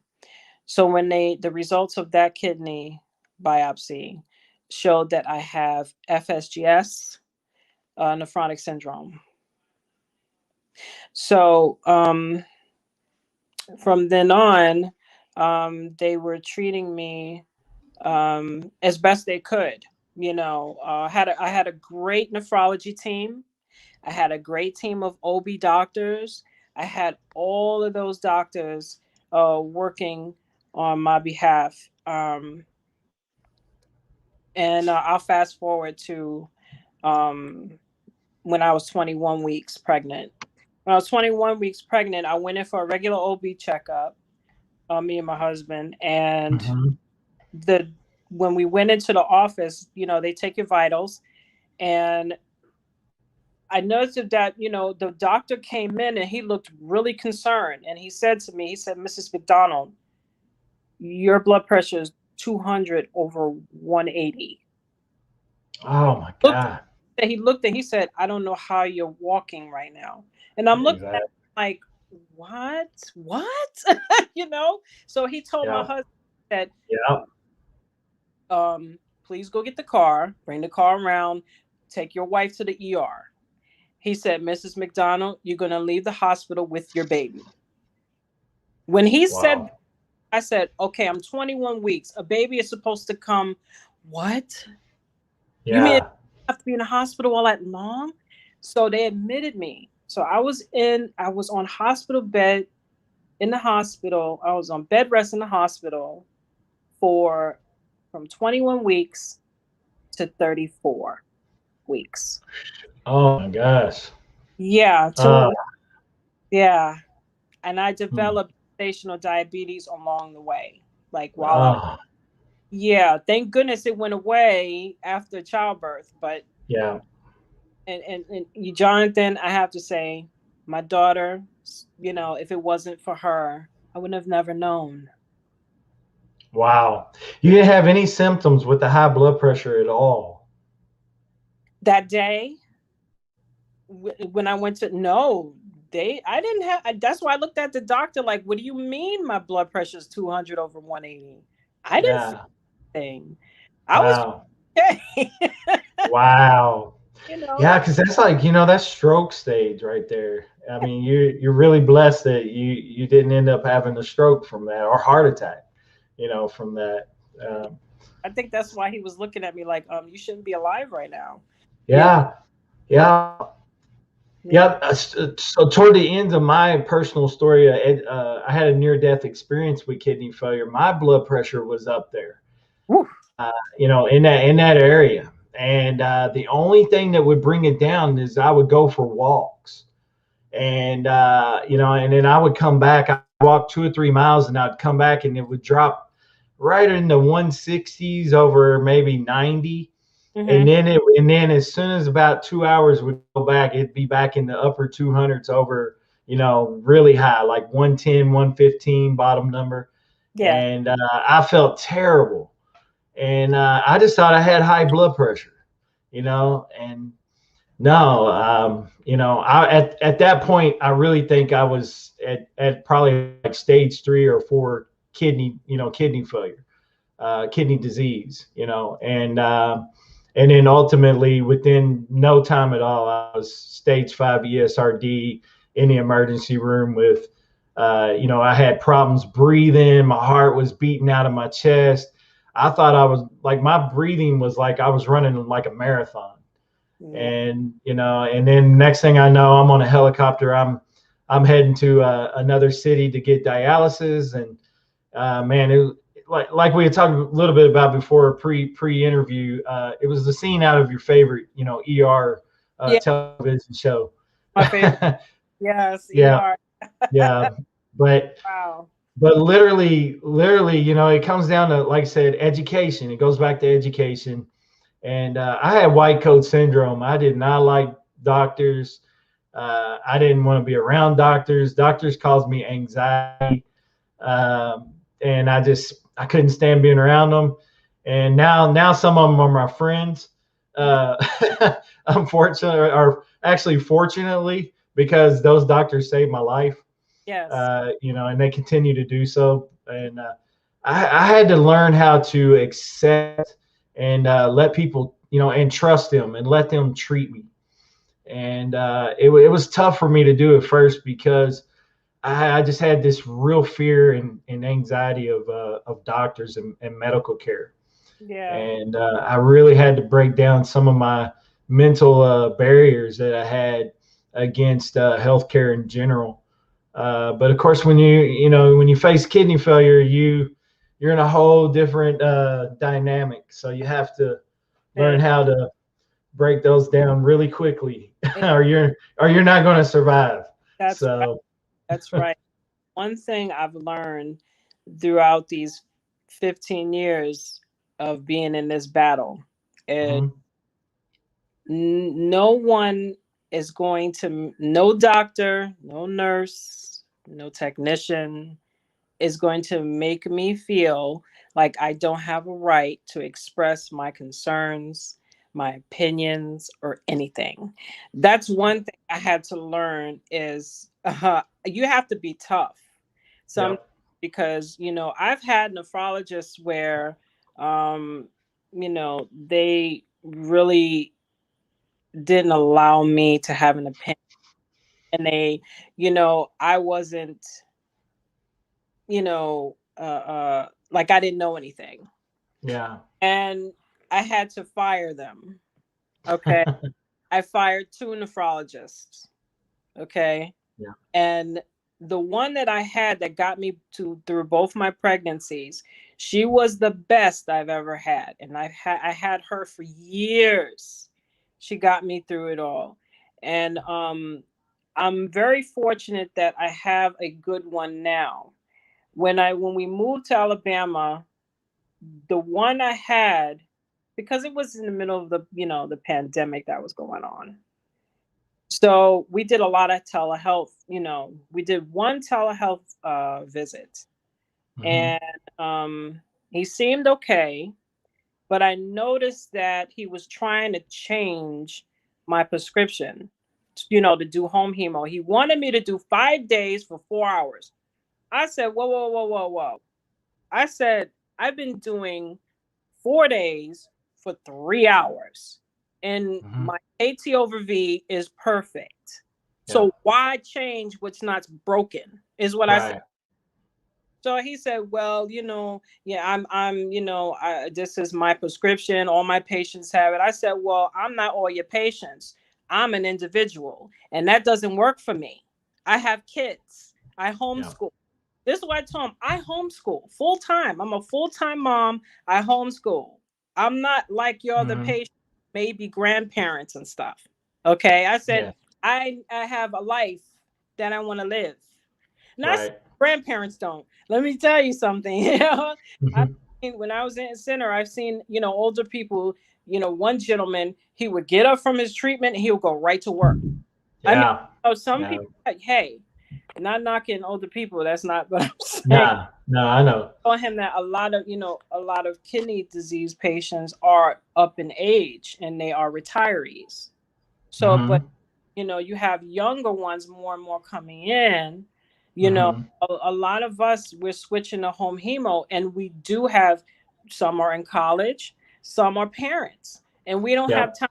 Speaker 4: So when the results of that kidney biopsy showed that I have FSGS, nephrotic syndrome. So from then on, they were treating me as best they could. I had a great nephrology team. I had a great team of OB doctors. I had all of those doctors working on my behalf. And I'll fast forward to um, when I was 21 weeks pregnant. When I was 21 weeks pregnant, I went in for a regular OB checkup, me and my husband. And
Speaker 3: Hmm.
Speaker 4: the when we went into the office, they take your vitals. And I noticed that, the doctor came in and he looked really concerned. And he said to me, he said, Mrs. McDonald, your blood pressure is 200 over 180.
Speaker 3: Oh my
Speaker 4: Looked,
Speaker 3: God.
Speaker 4: he looked and he said, I don't know how you're walking right now. And I'm looking at him
Speaker 3: Exactly.
Speaker 4: like, what? What? So he told my
Speaker 3: Yeah.
Speaker 4: husband that,
Speaker 3: Yeah.
Speaker 4: please go get the car, bring the car around, take your wife to the ER. He said, Mrs. McDonald, you're going to leave the hospital with your baby. When he said,
Speaker 3: Wow.
Speaker 4: I said, okay, I'm 21 weeks. A baby is supposed to come. What? You mean
Speaker 3: Yeah.
Speaker 4: I have to be in the hospital all that long? So they admitted me. So I was on hospital bed in the hospital. I was on bed rest in the hospital for from 21 weeks to 34 weeks.
Speaker 3: Oh my gosh.
Speaker 4: Yeah,
Speaker 3: Uh,
Speaker 4: yeah. And I
Speaker 3: hmm.
Speaker 4: developed gestational diabetes along the way. Like while I was,
Speaker 3: Oh,
Speaker 4: yeah, thank goodness it went away after childbirth. But
Speaker 3: yeah.
Speaker 4: and you, Jonathan, I have to say, my daughter, if it wasn't for her, I would have never known.
Speaker 3: Wow. You didn't have any symptoms with the high blood pressure at all.
Speaker 4: That day, when I went to no, I didn't have. That's why I looked at the doctor like, "What do you mean my blood pressure is 200 over 180?" I didn't feel
Speaker 3: Yeah.
Speaker 4: anything. I was
Speaker 3: Wow.
Speaker 4: okay.
Speaker 3: Wow.
Speaker 4: you know,
Speaker 3: Yeah, because that's like, that's stroke stage right there. I mean, you're really blessed that you didn't end up having a stroke from that or heart attack, from that. Um,
Speaker 4: I think that's why he was looking at me like, you shouldn't be alive right now. You know,
Speaker 3: yeah.
Speaker 4: but
Speaker 3: Yeah.
Speaker 4: yeah.
Speaker 3: Yeah. So toward the end of my personal story, I had a near-death experience with kidney failure. My blood pressure was up there,
Speaker 4: Woo.
Speaker 3: in that area. And the only thing that would bring it down is I would go for walks. And and then I would come back. I walk 2 or 3 miles, and I'd come back, and it would drop right in the 160s over maybe 90.
Speaker 4: Hmm.
Speaker 3: And then as soon as about 2 hours would go back, it'd be back in the upper 200s over, really high, like 110, 115 bottom number.
Speaker 4: Yeah.
Speaker 3: And I felt terrible, and I just thought I had high blood pressure, and no, I at that point I really think I was at probably like stage 3 or 4 kidney failure, kidney disease, and then ultimately within no time at all I was stage 5 ESRD in the emergency room with, I had problems breathing, my heart was beating out of my chest. I thought I was like, my breathing was like I was running like a marathon.
Speaker 4: Yeah.
Speaker 3: And then next thing I know, I'm on a helicopter. I'm heading to another city to get dialysis. And man, it like we had talked a little bit about before, pre-interview. It was the scene out of your favorite, ER
Speaker 4: Yeah.
Speaker 3: television show.
Speaker 4: My favorite. Yes.
Speaker 3: Yeah,
Speaker 4: ER.
Speaker 3: yeah, but
Speaker 4: Wow.
Speaker 3: literally, it comes down to, like I said, education. It goes back to education. And I had white coat syndrome. I did not like doctors. I didn't want to be around doctors. Doctors caused me anxiety, and I couldn't stand being around them. And now some of them are my friends. Uh, Unfortunately, or actually fortunately, because those doctors saved my life.
Speaker 4: Yes.
Speaker 3: And they continue to do so. And I had to learn how to accept and let people, and trust them and let them treat me. And it was tough for me to do at first because I just had this real fear and anxiety of doctors and medical care.
Speaker 4: Yeah.
Speaker 3: And I really had to break down some of my mental barriers that I had against healthcare in general. But of course, when you face kidney failure, you're in a whole different dynamic. So you have to learn
Speaker 4: And
Speaker 3: how to break those down really quickly,
Speaker 4: it,
Speaker 3: or you're not going to survive.
Speaker 4: that's right.
Speaker 3: So
Speaker 4: That's right. One thing I've learned throughout these 15 years of being in this battle is
Speaker 3: mhm.
Speaker 4: no one is going to, no doctor, no nurse, no technician is going to make me feel like I don't have a right to express my concerns, my opinions, or anything. That's one thing I had to learn is you have to be tough. Some
Speaker 3: Yep.
Speaker 4: because I've had nephrologists where they really didn't allow me to have an opinion, and I wasn't you know, like I didn't know anything.
Speaker 3: Yeah.
Speaker 4: And I had to fire them. Okay. I fired 2 nephrologists. Okay.
Speaker 3: Yeah.
Speaker 4: And the one that I had that got me through both my pregnancies, she was the best I've ever had. And I had her for years. She got me through it all. And I'm very fortunate that I have a good one now. When we moved to Alabama, the one I had, because it was in the middle of the pandemic that was going on. So we did a lot of telehealth. We did one telehealth visit,
Speaker 3: Mm-hmm.
Speaker 4: and he seemed okay, but I noticed that he was trying to change my prescription, to do home hemo. He wanted me to do 5 days for 4 hours. I said, whoa, whoa, whoa, whoa, whoa. I said, I've been doing 4 days for 3 hours, and
Speaker 3: Mm-hmm.
Speaker 4: my AT over V is perfect.
Speaker 3: Yeah.
Speaker 4: So why change what's not broken? Is what I said.
Speaker 3: Right.
Speaker 4: So he said, "Well, yeah, this is my prescription. All my patients have it." I said, "Well, I'm not all your patients. I'm an individual, and that doesn't work for me. I have kids. I
Speaker 3: Yeah.
Speaker 4: homeschool. This is what I told him. I homeschool full time. I'm a full time mom. I homeschool. I'm not like your other
Speaker 3: Mm-hmm.
Speaker 4: patients, maybe grandparents and stuff. Okay." I said,
Speaker 3: Yeah.
Speaker 4: I have a life that I want to live. Not
Speaker 3: Right.
Speaker 4: grandparents don't. Let me tell you something. I
Speaker 3: Mm-hmm.
Speaker 4: when I was in center, I've seen, older people. One gentleman, he would get up from his treatment and he would go right to work. I mean,
Speaker 3: Yeah.
Speaker 4: some
Speaker 3: Yeah.
Speaker 4: people, hey, not knocking older people. That's not what I'm saying.
Speaker 3: Nah. No, I know.
Speaker 4: Told him that a lot of kidney disease patients are up in age and they are retirees. So, but
Speaker 3: Mm-hmm.
Speaker 4: you have younger ones more and more coming in.
Speaker 3: Mm-hmm.
Speaker 4: A lot of us, we're switching to home hemo, and we do have, some are in college, some are parents, and we don't have
Speaker 3: Yep.
Speaker 4: time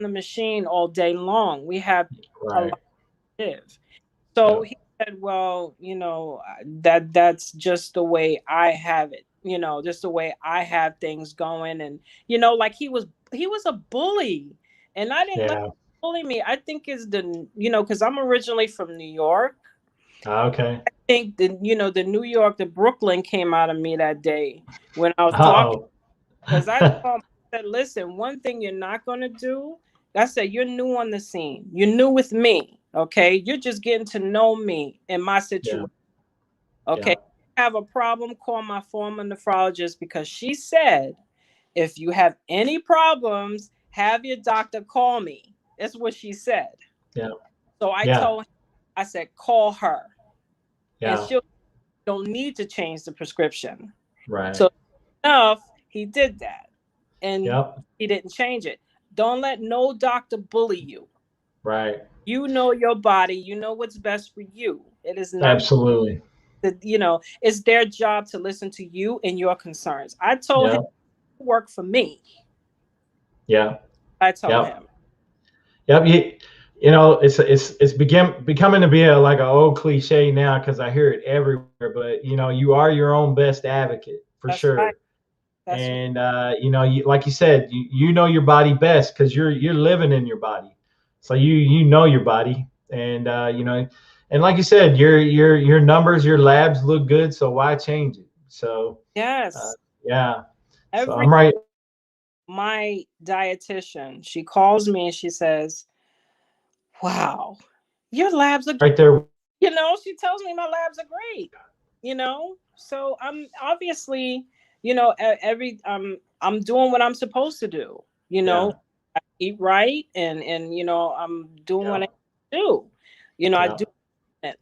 Speaker 4: on the machine all day long. We have a
Speaker 3: Right.
Speaker 4: lot to live. So
Speaker 3: Yep.
Speaker 4: he said, well, that's just the way I have it, just the way I have things going. And, like he was a bully, and I didn't let him
Speaker 3: Yeah.
Speaker 4: bully me. I think is because I'm originally from New York.
Speaker 3: Okay.
Speaker 4: I think the New York, the Brooklyn came out of me that day when I was talking,
Speaker 3: Uh-oh.
Speaker 4: because I told him, I said, listen, one thing you're not going to do, I said, you're new on the scene. You're new with me. Okay. You're just getting to know me and my
Speaker 3: Yeah.
Speaker 4: situation. Okay.
Speaker 3: Yeah.
Speaker 4: Have a problem, call my former nephrologist, because she said, if you have any problems, have your doctor call me. That's what she said.
Speaker 3: Yeah.
Speaker 4: So I
Speaker 3: Yeah.
Speaker 4: told him, I said, call her, and
Speaker 3: Yeah.
Speaker 4: she'll don't need to change the prescription.
Speaker 3: Right.
Speaker 4: So enough, he did that, and
Speaker 3: Yep.
Speaker 4: he didn't change it. Don't let no doctor bully you.
Speaker 3: Right.
Speaker 4: You know your body. You know what's best for you. It is not
Speaker 3: Absolutely.
Speaker 4: it's their job to listen to you and your concerns. I told him
Speaker 3: Yep.
Speaker 4: to work for me.
Speaker 3: Yeah.
Speaker 4: I told
Speaker 3: Yep.
Speaker 4: him.
Speaker 3: Yep. It's becoming to be like an old cliche now because I hear it everywhere. But you are your own best advocate for
Speaker 4: That's right.
Speaker 3: sure.
Speaker 4: That's right.
Speaker 3: And like you said, you know your body best because you're living in your body, so you know your body, and and like you said, your numbers, your labs look good, so why change it? So uh,
Speaker 4: Yes.
Speaker 3: yeah, so
Speaker 4: Every
Speaker 3: I'm right
Speaker 4: my dietitian, she calls me and she says, "Wow, your labs are,"
Speaker 3: right there.
Speaker 4: she tells me my labs are great. So I'm obviously, every I'm doing what I'm supposed to do.
Speaker 3: Yeah,
Speaker 4: I eat right, and I'm doing
Speaker 3: yeah,
Speaker 4: what I do. I
Speaker 3: yeah,
Speaker 4: do it.
Speaker 3: yeah,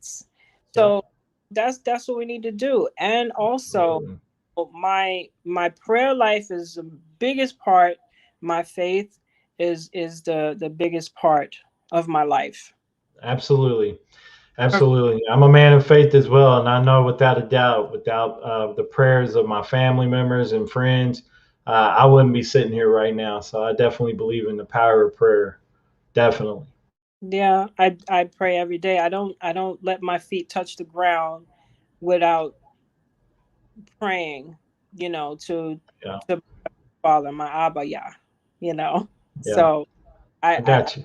Speaker 4: So that's what we need to do. And also,
Speaker 3: absolutely,
Speaker 4: my prayer life is the biggest part. My faith is the biggest part of my life.
Speaker 3: absolutely. Absolutely. I'm a man of faith as well. And I know without a doubt, without the prayers of my family members and friends, I wouldn't be sitting here right now. So I definitely believe in the power of prayer. Definitely.
Speaker 4: Yeah, I pray every day. I don't let my feet touch the ground without praying, to
Speaker 3: Yeah.
Speaker 4: to Father, my Abba Yah,
Speaker 3: Yeah.
Speaker 4: So
Speaker 3: I
Speaker 4: I
Speaker 3: got you.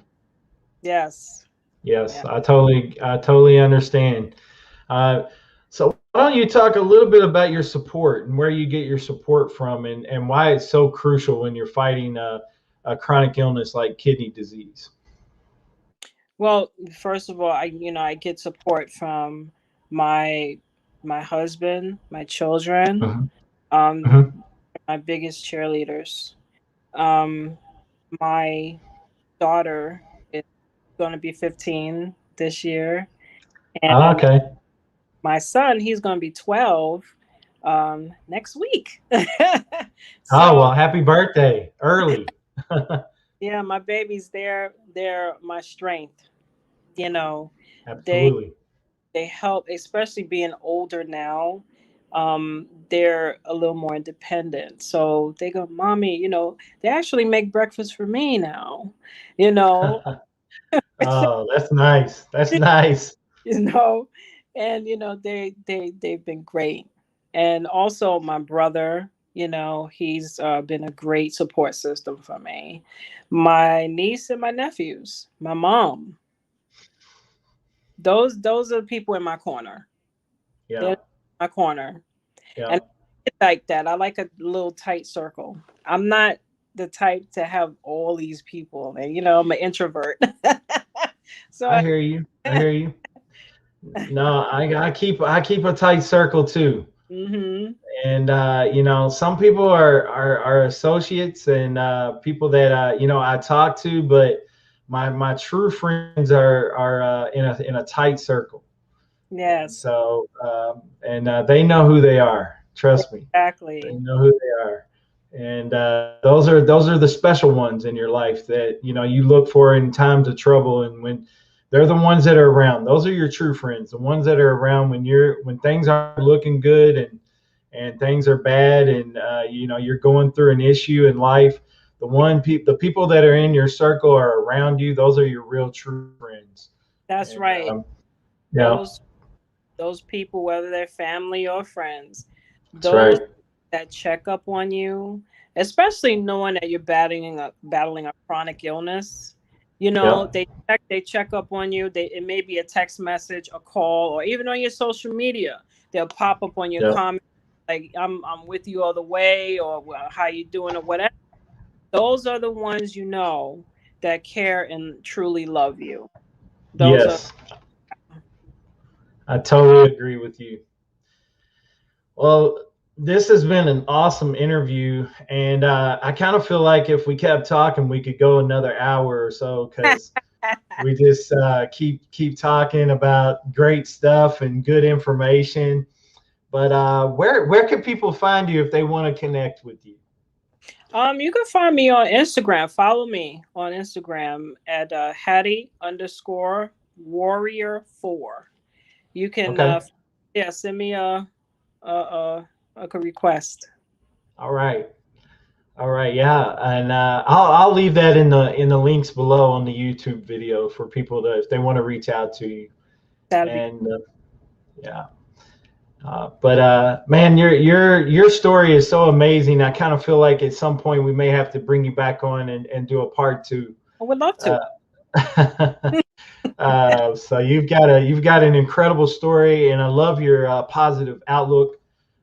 Speaker 4: yes,
Speaker 3: Yes,
Speaker 4: yeah.
Speaker 3: I totally understand. Uh, so why don't you talk a little bit about your support and where you get your support from, and why it's so crucial when you're fighting a chronic illness like kidney disease?
Speaker 4: Well, first of all, I get support from my my husband, my children,
Speaker 3: Hmm.
Speaker 4: um,
Speaker 3: Hmm.
Speaker 4: my biggest cheerleaders. Um, my daughter is going to be 15 this year,
Speaker 3: Oh,
Speaker 4: and
Speaker 3: okay.
Speaker 4: my son, he's going to be 12 next week.
Speaker 3: Oh,
Speaker 4: So
Speaker 3: well, happy birthday early.
Speaker 4: yeah, my babies, they're my strength. You know, they
Speaker 3: Absolutely.
Speaker 4: they help, especially being older now. They're a little more independent, so they go, "Mommy, they actually make breakfast for me now." You know,
Speaker 3: Oh, that's nice. That's nice.
Speaker 4: you know, and they've been great. And also my brother, he's been a great support system for me. My niece and my nephews, my mom, those are the people in my corner. They're
Speaker 3: Yeah.
Speaker 4: in my corner.
Speaker 3: Yeah.
Speaker 4: And I like that. I like a little tight circle. I'm not the type to have all these people, and I'm an introvert. So
Speaker 3: I hear you. I hear you. No, I keep a tight circle too.
Speaker 4: hmm
Speaker 3: And some people are associates and people that I talk to, but my true friends are in a tight circle. And
Speaker 4: yes,
Speaker 3: so they know who they are. Trust me, they
Speaker 4: exactly.
Speaker 3: know who they are. And those are the special ones in your life that you look for in times of trouble, and when they're the ones that are around. Those are your true friends, the ones that are around when things aren't looking good, and things are bad, and you're going through an issue in life. The people that are in your circle are around you. Those are your real true friends.
Speaker 4: That's
Speaker 3: And
Speaker 4: right.
Speaker 3: yeah,
Speaker 4: Those those people, whether they're family or friends,
Speaker 3: that's right.
Speaker 4: those that check up on you, especially knowing that you're battling a chronic illness.
Speaker 3: Yep.
Speaker 4: They check up on you. It may be a text message, a call, or even on your social media. They'll pop up on your
Speaker 3: Yep.
Speaker 4: comment like I'm with you all the way, or well, how you doing, or whatever. Those are the ones that care and truly love you. Those are
Speaker 3: Yes, I totally agree with you. Well, this has been an awesome interview, and I kind of feel like if we kept talking, we could go another hour or so because we just keep talking about great stuff and good information. But where can people find you if they want to connect with you?
Speaker 4: You can find me on Instagram. Follow me on Instagram at Hattie_Warrior4. You can,
Speaker 3: Okay.
Speaker 4: yeah, send me a request.
Speaker 3: All right. All right. Yeah, and I'll leave that in the links below on the YouTube video for people to if they want to reach out to you.
Speaker 4: That'll be.
Speaker 3: And yeah. But man, your story is so amazing. I kind of feel like at some point we may have to bring you back on and do a part two.
Speaker 4: I would love to.
Speaker 3: Uh, so you've got an incredible story, and I love your positive outlook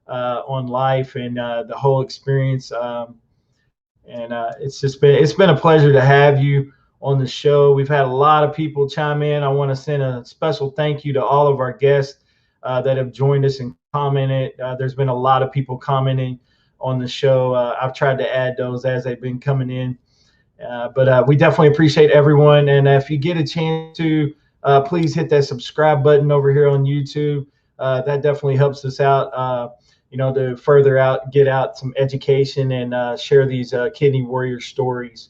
Speaker 3: on life and the whole experience. And it's been a pleasure to have you on the show. We've had a lot of people chime in. I want to send a special thank you to all of our guests that have joined us and commented. There's been a lot of people commenting on the show. I've tried to add those as they've been coming in. But we definitely appreciate everyone. And if you get a chance to, please hit that subscribe button over here on YouTube. That definitely helps us out, to further get out some education and share these kidney warrior stories.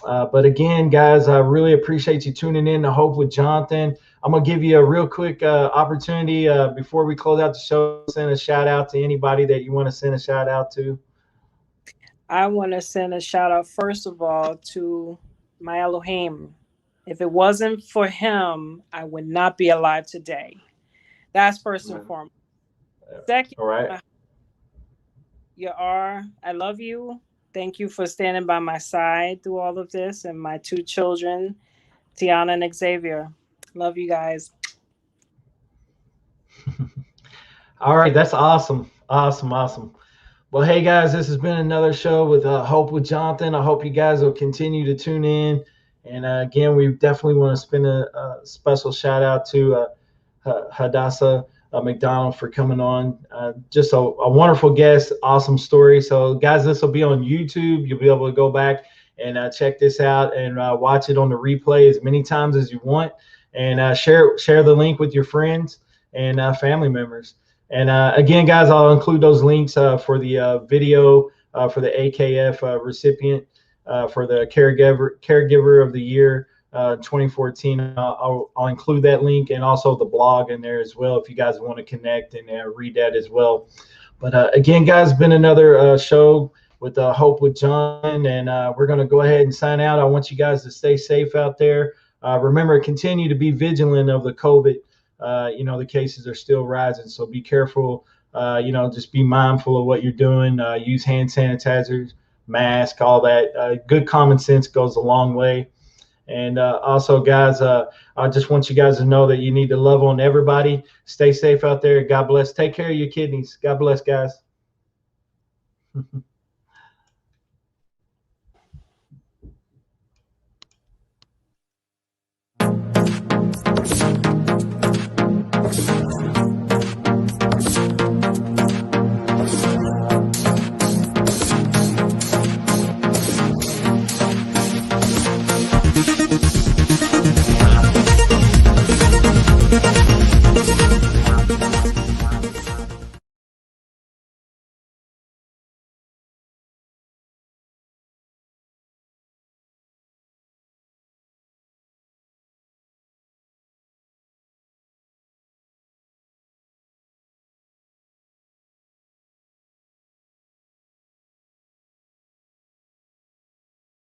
Speaker 3: But again, guys, I really appreciate you tuning in to Hope with Jonathan. I'm going to give you a real quick opportunity before we close out the show. Send a shout out to anybody that you want to send a shout out to.
Speaker 4: I want to send a shout out, first of all, to my Elohim. If it wasn't for him, I would not be alive today. That's first and foremost. Second,
Speaker 3: All right.
Speaker 4: You are. I love you. Thank you for standing by my side through all of this, and my two children, Tiana and Xavier. Love you guys.
Speaker 3: All right, that's awesome. Awesome, awesome. Well, hey guys, this has been another show with Hope with Jonathan. I hope you guys will continue to tune in. And again, we definitely want to spend a special shout out to Hadassah McDonald for coming on. Just a wonderful guest, awesome story. So, guys, this will be on YouTube. You'll be able to go back and check this out and watch it on the replay as many times as you want. And share the link with your friends and family members. And again, guys, I'll include those links for the video for the AKF recipient for the caregiver of the year 2014. I'll include that link and also the blog in there as well if you guys want to connect and read that as well. But again, guys, been another show with Hope with John, and we're going to go ahead and sign out. I want you guys to stay safe out there. Remember, continue to be vigilant of the COVID. The cases are still rising, so be careful. Just be mindful of what you're doing. Use hand sanitizers, mask, all that. Good common sense goes a long way. And also, guys, I just want you guys to know that you need to love on everybody. Stay safe out there. God bless. Take care of your kidneys. God bless, guys.